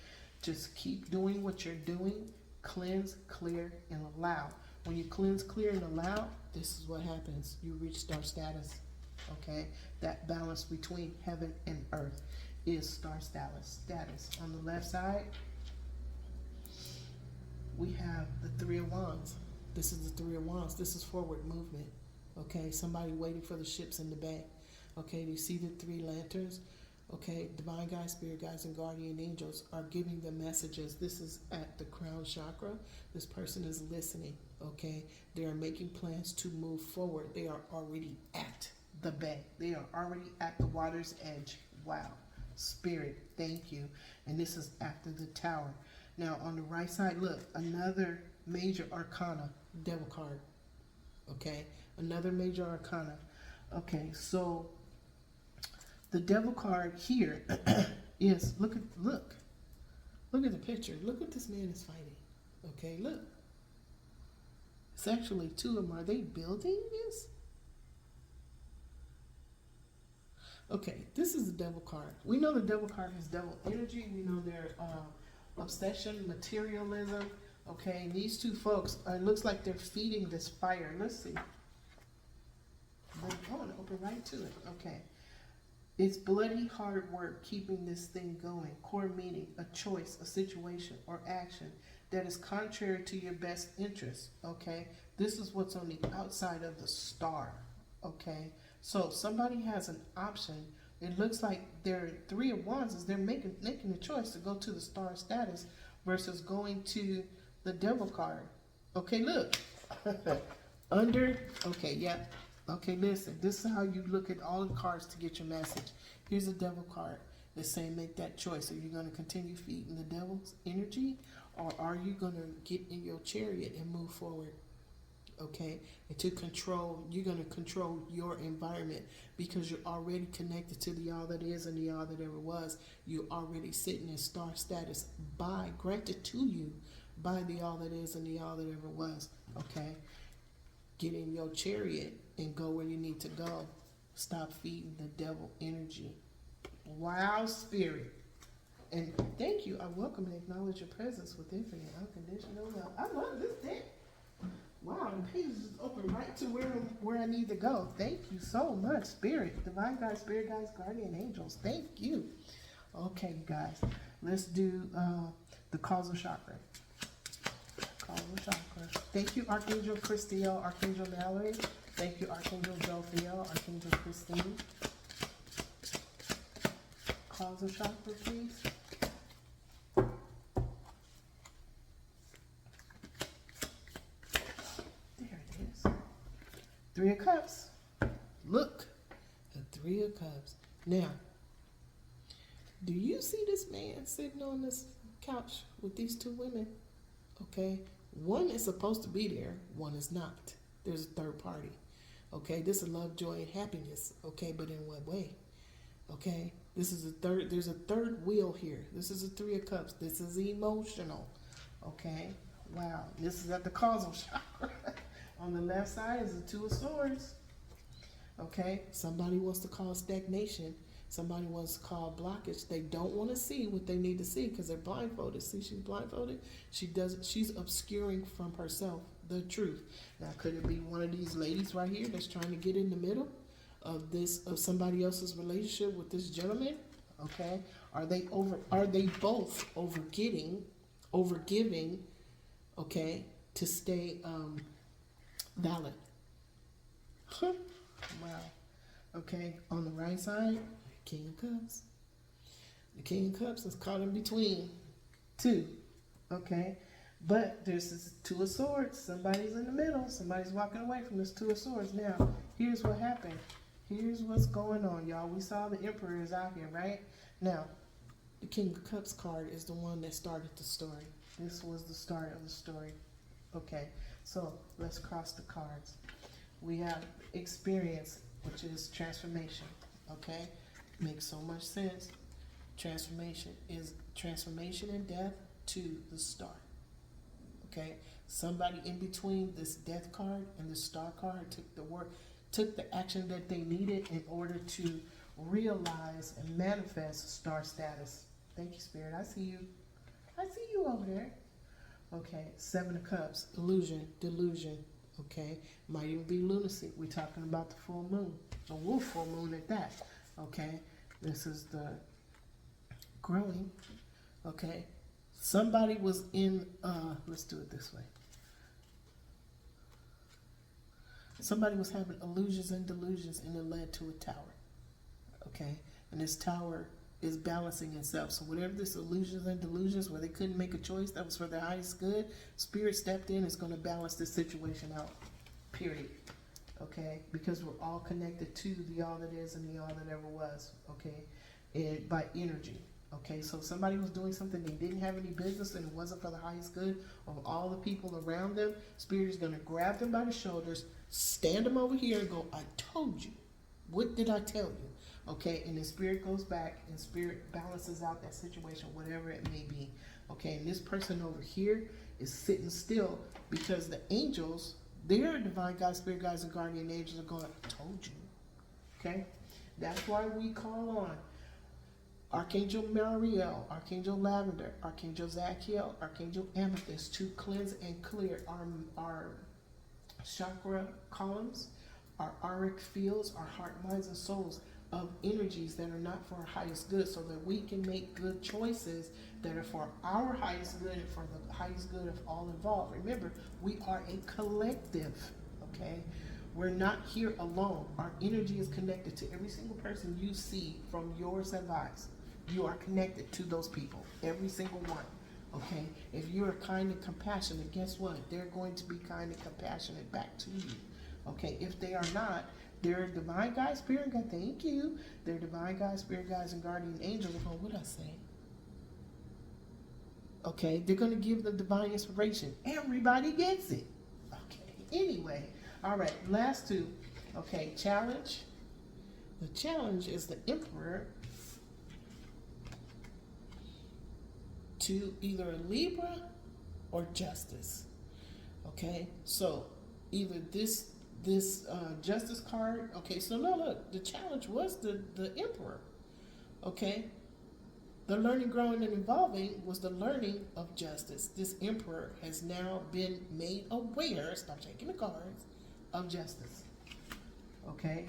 just keep doing what you're doing. Cleanse, clear, and allow. When you cleanse, clear, and allow, this is what happens. You reach star status. Okay, that balance between heaven and earth is star status. On the left side, we have the Three of Wands. This is the Three of Wands. This is forward movement. Okay, somebody waiting for the ships in the back. Okay, do you see the three lanterns? Okay, divine guides, spirit guides, and guardian angels are giving the messages. This is at the crown chakra. This person is listening. Okay, they are making plans to move forward. They are already at the bay. They are already at the water's edge. Wow. Spirit, thank you. And this is after the tower. Now on the right side, look, another major arcana, devil card. Okay, another major arcana. Okay, so the devil card here is look at the picture. Look what this man is fighting. Okay, look. It's actually two of them. Are they building this? Okay, this is the devil card. We know the devil card is devil energy. We know their obsession, materialism. Okay, these two folks, it looks like they're feeding this fire. Let's see. I want to open right to it. Okay. It's bloody hard work keeping this thing going. Core meaning, a choice, a situation, or action that is contrary to your best interest. Okay. This is what's on the outside of the star. Okay. So somebody has an option. It looks like their Three of Wands is they're making a choice to go to the star status versus going to the devil card. Okay, look. Okay, yeah. Okay, listen. This is how you look at all the cards to get your message. Here's a devil card that's saying make that choice. Are you going to continue feeding the devil's energy, or are you going to get in your chariot and move forward? Okay, and to control, you're going to control your environment because you're already connected to the all that is and the all that ever was. You're already sitting in star status granted to you by the all that is and the all that ever was. Okay, get in your chariot and go where you need to go. Stop feeding the devil energy. Wow, Spirit. And thank you. I welcome and acknowledge your presence with infinite unconditional love. I love this deck. Wow, the page is open right to where I need to go. Thank you so much, Spirit. Divine guides, spirit guides, guardian angels. Thank you. Okay, guys. Let's do the causal chakra. Causal chakra. Thank you, Archangel Christiel, Archangel Mallory. Thank you, Archangel Jophiel, Archangel Christine. Causal chakra, please. There it is. Three of Cups. Look, the Three of Cups. Now, do you see this man sitting on this couch with these two women? Okay, one is supposed to be there, one is not. There's a third party. Okay, this is love, joy, and happiness. Okay, but in what way? Okay, this is a third. There's a third wheel here. This is a Three of Cups. This is emotional. Okay, wow. This is at the causal chakra. On the left side is the Two of Swords. Okay, somebody wants to cause stagnation. Somebody wants to call blockage. They don't want to see what they need to see because they're blindfolded. See, she's blindfolded. She's obscuring from herself the truth. Now, could it be one of these ladies right here that's trying to get in the middle of somebody else's relationship with this gentleman? Okay, are they both overgiving? Okay, to stay valid. Wow. Okay, on the right side, King of Cups. The King of Cups is caught in between two. Okay, but there's this Two of Swords. Somebody's in the middle. Somebody's walking away from this Two of Swords. Now, here's what happened. Here's what's going on, y'all. We saw the Emperor is out here, right? Now, the King of Cups card is the one that started the story. This was the start of the story. Okay, so let's cross the cards. We have experience, which is transformation. Okay, makes so much sense. Transformation is transformation and death to the start. Okay, somebody in between this death card and the star card took the action that they needed in order to realize and manifest star status. Thank you, Spirit. I see you. I see you over there. Okay, Seven of Cups, illusion, delusion. Okay, might even be lunacy. We're talking about the full moon, the wolf full moon at that. Okay, this is the growing. Okay, somebody was in, let's do it this way. Somebody was having illusions and delusions and it led to a tower. Okay, and this tower is balancing itself. So whatever this illusions and delusions where they couldn't make a choice that was for their highest good, Spirit stepped in, is going to balance this situation out, period. Okay, because we're all connected to the all that is and the all that ever was. Okay, and by energy. Okay, so somebody was doing something they didn't have any business and it wasn't for the highest good of all the people around them. Spirit is going to grab them by the shoulders, stand them over here and go, I told you. What did I tell you? Okay, and then Spirit goes back and Spirit balances out that situation, whatever it may be. Okay, and this person over here is sitting still because the angels, their divine God, spirit guides, and guardian angels are going, I told you. Okay, that's why we call on Archangel Mariel, Archangel Lavender, Archangel Zachiel, Archangel Amethyst to cleanse and clear our chakra columns, our auric fields, our heart, minds, and souls of energies that are not for our highest good, so that we can make good choices that are for our highest good and for the highest good of all involved. Remember, we are a collective, okay? We're not here alone. Our energy is connected to every single person you see from yours and I's. You are connected to those people, every single one, okay? If you're kind and compassionate, guess what? They're going to be kind and compassionate back to you, okay? If they are not, their divine guide, spirit guide, thank you. Their divine guide, spirit guides, and guardian angels are going, what I say? Okay, they're going to give the divine inspiration. Everybody gets it. Okay, anyway. All right, last two. Okay, challenge. The challenge is the Emperor to either a Libra or Justice. Okay, so either this Justice card. Okay, so no, look, the challenge was the Emperor. Okay, the learning, growing, and evolving was the learning of Justice. This Emperor has now been made aware, stop taking the cards, of Justice. Okay,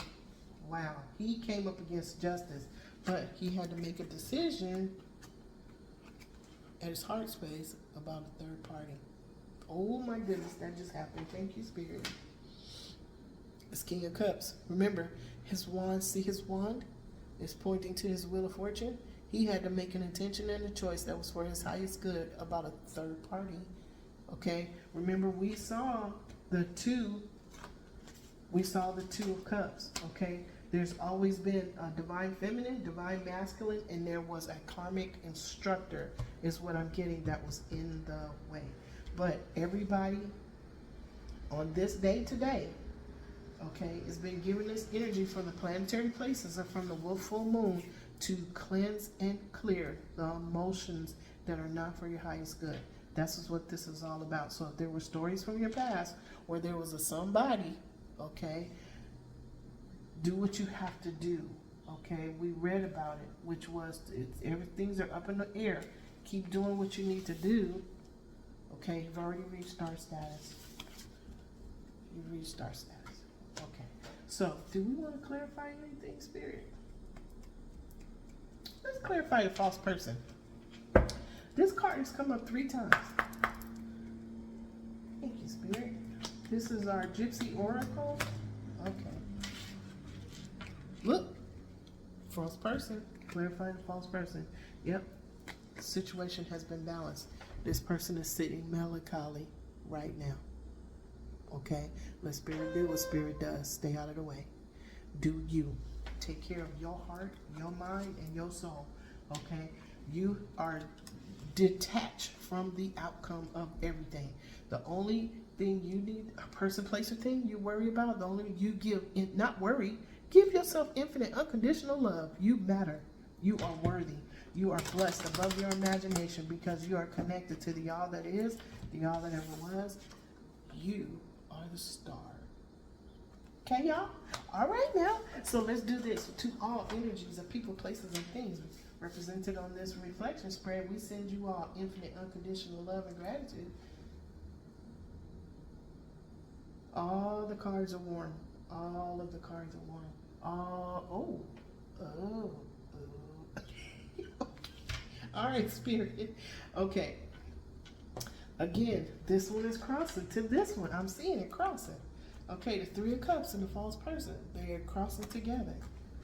wow, he came up against Justice, but he had to make a decision at his heart space about a third party. Oh my goodness, that just happened. Thank you, Spirit. It's King of Cups. Remember, his wand, see his wand? It's pointing to his wheel of fortune. He had to make an intention and a choice that was for his highest good about a third party. Okay? Remember, we saw the two of cups. Okay? There's always been a divine feminine, divine masculine, and there was a karmic instructor, is what I'm getting, that was in the way. But everybody on this day today, okay, has been given this energy from the planetary places and from the Wolf Full Moon to cleanse and clear the emotions that are not for your highest good. That's what this is all about. So if there were stories from your past where there was a somebody, okay, do what you have to do. Okay, we read about it, which was everything's are up in the air. Keep doing what you need to do. Okay, you've already reached star status. You've reached star status. Okay, so do we want to clarify anything, Spirit? Let's clarify the false person. This card has come up 3 times. Thank you, Spirit. This is our Gypsy Oracle. Okay. Look, false person. Clarify the false person. Yep. The situation has been balanced. This person is sitting melancholy right now. Okay? Let Spirit do what Spirit does. Stay out of the way. Do you. Take care of your heart, your mind, and your soul. Okay? You are detached from the outcome of everything. The only thing you need, a person, place, or thing you worry about, the only you give, not worry, give yourself infinite, unconditional love. You matter. You are worthy. You are blessed above your imagination because you are connected to the all that is, the all that ever was. You are the star. Okay, y'all? All right, now. So let's do this. To all energies of people, places, and things represented on this reflection spread, we send you all infinite, unconditional love and gratitude. All the cards are warm. All of the cards are warm. Oh. All right, Spirit. Okay. Again, this one is crossing to this one. I'm seeing it crossing. Okay, the 3 of Cups and the false person. They're crossing together.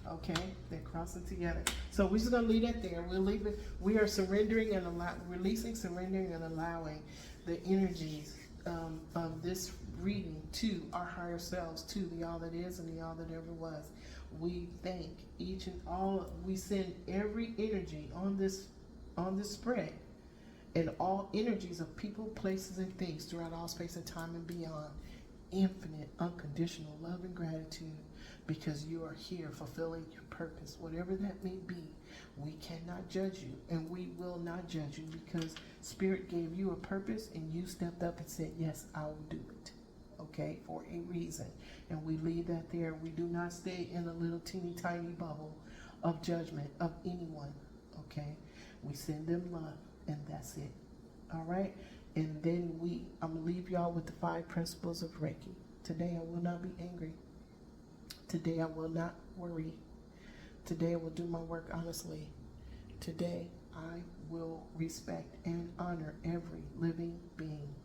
Okay, they're crossing together. So we're just going to leave that there. We'll leave it. We are surrendering and releasing, surrendering, and allowing the energies of this reading to our higher selves, to the all that is and the all that ever was. We thank each and all. We send every energy on this spread, and all energies of people, places, and things throughout all space and time and beyond. Infinite, unconditional love and gratitude, because you are here fulfilling your purpose, whatever that may be. We cannot judge you, and we will not judge you, because Spirit gave you a purpose, and you stepped up and said, yes, I will do it. Okay, for a reason. And we leave that there. We do not stay in a little teeny tiny bubble of judgment of anyone. Okay, we send them love, and that's it. All right. And then I'm going to leave y'all with the 5 principles of Reiki. Today I will not be angry. Today I will not worry. Today I will do my work honestly. Today I will respect and honor every living being.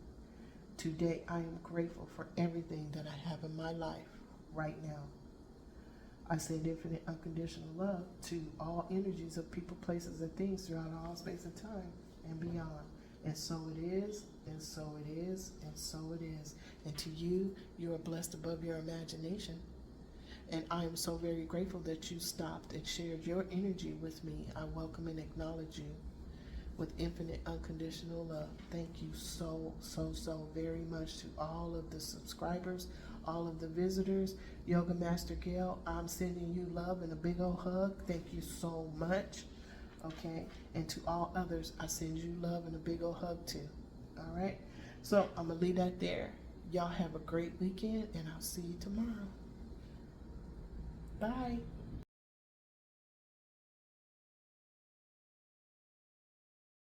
Today I am grateful for everything that I have in my life right now. I send infinite unconditional love to all energies of people, places, and things throughout all space and time and beyond. And so it is, and so it is, and so it is. And to you, you are blessed above your imagination. And I am so very grateful that you stopped and shared your energy with me. I welcome and acknowledge you with infinite unconditional love. Thank you so very much to all of the subscribers, all of the visitors. Yoga Master Gail, I'm sending you love and a big old hug. Thank you so much. Okay, and to all others, I send you love and a big old hug too. All right, so I'm gonna leave that there. Y'all have a great weekend, and I'll see you tomorrow. Bye.